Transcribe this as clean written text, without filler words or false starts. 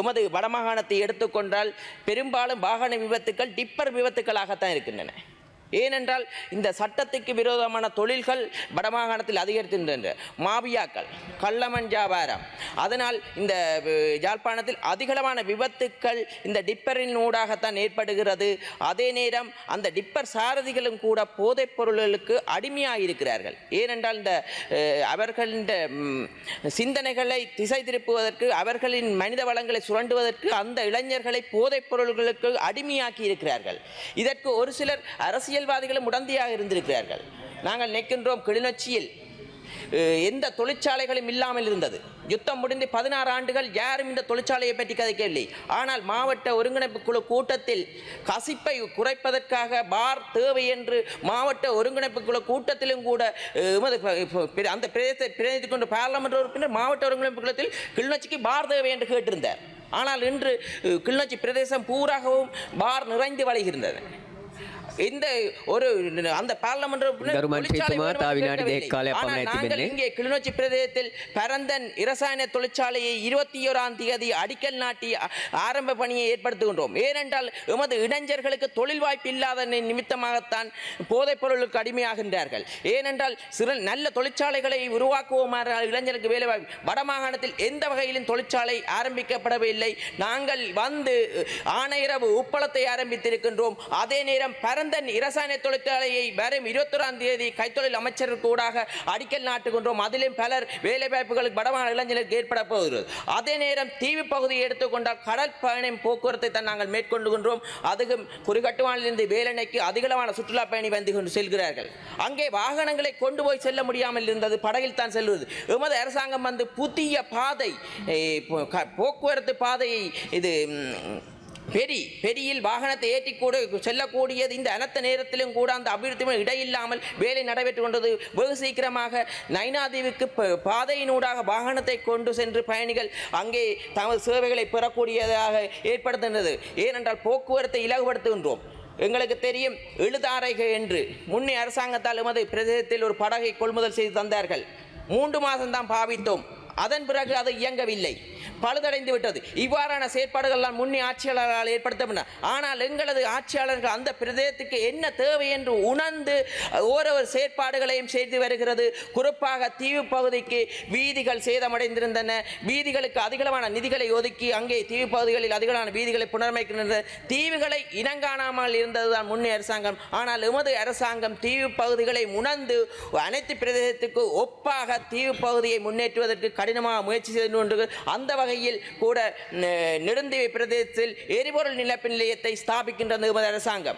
எமது வடமாகாணத்தை எடுத்துக்கொண்டால் பெரும்பாலும் வாகன விபத்துக்கள் டிப்பர் விபத்துக்களாகத்தான் இருக்கின்றன. ஏனென்றால் இந்த சட்டத்துக்கு விரோதமான தொழில்கள் வடமாகாணத்தில் அதிகரிக்கின்றன. மாபியாக்கள், கள்ளமண் வியாபாரம், அதனால் இந்த யாழ்ப்பாணத்தில் அதிகளவான விபத்துக்கள் இந்த டிப்பரின் ஊடாகத்தான் ஏற்படுகிறது. அதே நேரம் அந்த டிப்பர் சாரதிகளும் கூட போதைப் பொருள்களுக்கு அடிமையாக இருக்கிறார்கள். ஏனென்றால் இந்த அவர்களின் சிந்தனைகளை திசை திருப்புவதற்கு, அவர்களின் மனித வளங்களை சுரண்டுவதற்கு அந்த இளைஞர்களை போதைப் பொருள்களுக்கு அடிமையாக்கி இருக்கிறார்கள். இதற்கு ஒரு சிலர் அரசியல்வாதிகளும் உடந்தையாக இருந்திருக்கிறார்கள். நாங்கள் நிற்கின்றோம், கிளிநொச்சியில் எந்த தொழிற்சாலைகளும் இல்லாமல் இருந்தது. யுத்தம் முடிந்து 16 ஆண்டுகள் யாரும் இந்த தொழிற்சாலையை பற்றி கதைக்கவில்லை. ஆனால் மாவட்ட ஒருங்கிணைப்பு குழு கூட்டத்தில் கசிப்பை குறைப்பதற்காக பார் தேவை என்று மாவட்ட ஒருங்கிணைப்பு குழு கூட்டத்திலும் கூட அந்த பிரதேசத்தை பிரதிநிதித்துக் கொண்டு பாராளுமன்ற உறுப்பினர் மாவட்ட ஒருங்கிணைப்பு குழுத்தில் கிளிநொச்சிக்கு பார் தேவை என்று கேட்டிருந்தார். ஆனால் இன்று கிளிநொச்சி பிரதேசம் பூராகவும் பார் நிறைந்து வழிகின்றது. இந்த ஒரு அந்த பாராளுமன்ற இங்கே கிளிநொச்சி பிரதேசத்தில் பரந்தன் இரசாயன தொழிற்சாலையை 21ஆம் தேதி அடிக்கல் நாட்டி ஆரம்ப பணியை ஏற்படுத்துகின்றோம். ஏனென்றால் எமது இளைஞர்களுக்கு தொழில் வாய்ப்பு இல்லாத நிமித்தமாகத்தான் போதைப் பொருளுக்கு அடிமையாகின்றார்கள். ஏனென்றால் நல்ல தொழிற்சாலைகளை உருவாக்குவோமாறு இளைஞர்களுக்கு வேலை வாய்ப்பு வடமாகாணத்தில் எந்த வகையிலும் தொழிற்சாலை ஆரம்பிக்கப்படவில்லை. நாங்கள் வந்து ஆணையரவு உப்பளத்தை ஆரம்பித்திருக்கின்றோம். அதே நேரம் இரசாயன தொழிற்சாலையை வரும் 21ஆம் தேதி கைத்தொழில் அமைச்சருக்கு ஊடாக அடிக்கல் நாட்டுகின்றோம். அதிலும் பலர் வேலைவாய்ப்புகளுக்கு வடமாகாண இளைஞர்களுக்கு ஏற்பட போகிறது. அதே நேரம் தீவு பகுதியை எடுத்துக்கொண்டால் கடல் பயணம் போக்குவரத்தை தான் நாங்கள் மேற்கொண்டுகின்றோம். அதுவும் குறிகட்டுவானிலிருந்து வேலணைக்கு அதிகளவான சுற்றுலா பயணி வந்து கொண்டு செல்கிறார்கள். அங்கே வாகனங்களை கொண்டு போய் செல்ல முடியாமல் இருந்தது, படகில் தான் செல்வது. எமது அரசாங்கம் வந்து புதிய பாதை, போக்குவரத்து பாதையை இது பெரியில் வாகனத்தை ஏற்றி கூட செல்லக்கூடியது. இந்த அனைத்து நேரத்திலும் கூட அந்த அபிவிருத்தி இடையில்லாமல் வேலை நடைபெற்று கொண்டது. வெகு சீக்கிரமாக நைனாதீவுக்கு பாதையினூடாக வாகனத்தை கொண்டு சென்று பயணிகள் அங்கே தமது சேவைகளை பெறக்கூடியதாக ஏற்படுத்துகின்றது. ஏனென்றால் போக்குவரத்தை இலகுபடுத்துகின்றோம். எங்களுக்கு தெரியும், எழுதாரைகள் என்று முன்னே அரசாங்கத்தால் எமது பிரதேசத்தில் ஒரு படகை கொள்முதல் செய்து தந்தார்கள். 3 மாதம்தான் பாவித்தோம். அதன் பிறகு அது இயங்கவில்லை, பழுதடைந்து விட்டது. இவ்வாறான செயற்பாடுகள் முன்னே ஆட்சியாளர்களால் ஏற்படுத்தப்பட்டன. ஆனால் எங்களது ஆட்சியாளர்கள் அந்த பிரதேசத்துக்கு என்ன தேவை என்று உணர்ந்து ஓரொரு செயற்பாடுகளையும் செய்து வருகிறது. குறிப்பாக தீவு பகுதிக்கு வீதிகள் சேதமடைந்திருந்தன. வீதிகளுக்கு அதிகளவான நிதிகளை ஒதுக்கி அங்கே தீவு பகுதிகளில் அதிகளவான வீதிகளை புனரமைக்கின்றன. தீவுகளை இனங்காணாமல் இருந்ததுதான் முன்னே அரசாங்கம். ஆனால் எமது அரசாங்கம் தீவு பகுதிகளை உணர்ந்து அனைத்து பிரதேசத்துக்கு ஒப்பாக தீவு பகுதியை முன்னேற்றுவதற்கு கடினமாக முயற்சி செய்து கொண்டு அந்த வகையில் கூட நெடுந்தீவு பிரதேசத்தில் எரிபொருள் நிலப்பு நிலையத்தை ஸ்தாபிக்கின்றது அரசாங்கம்.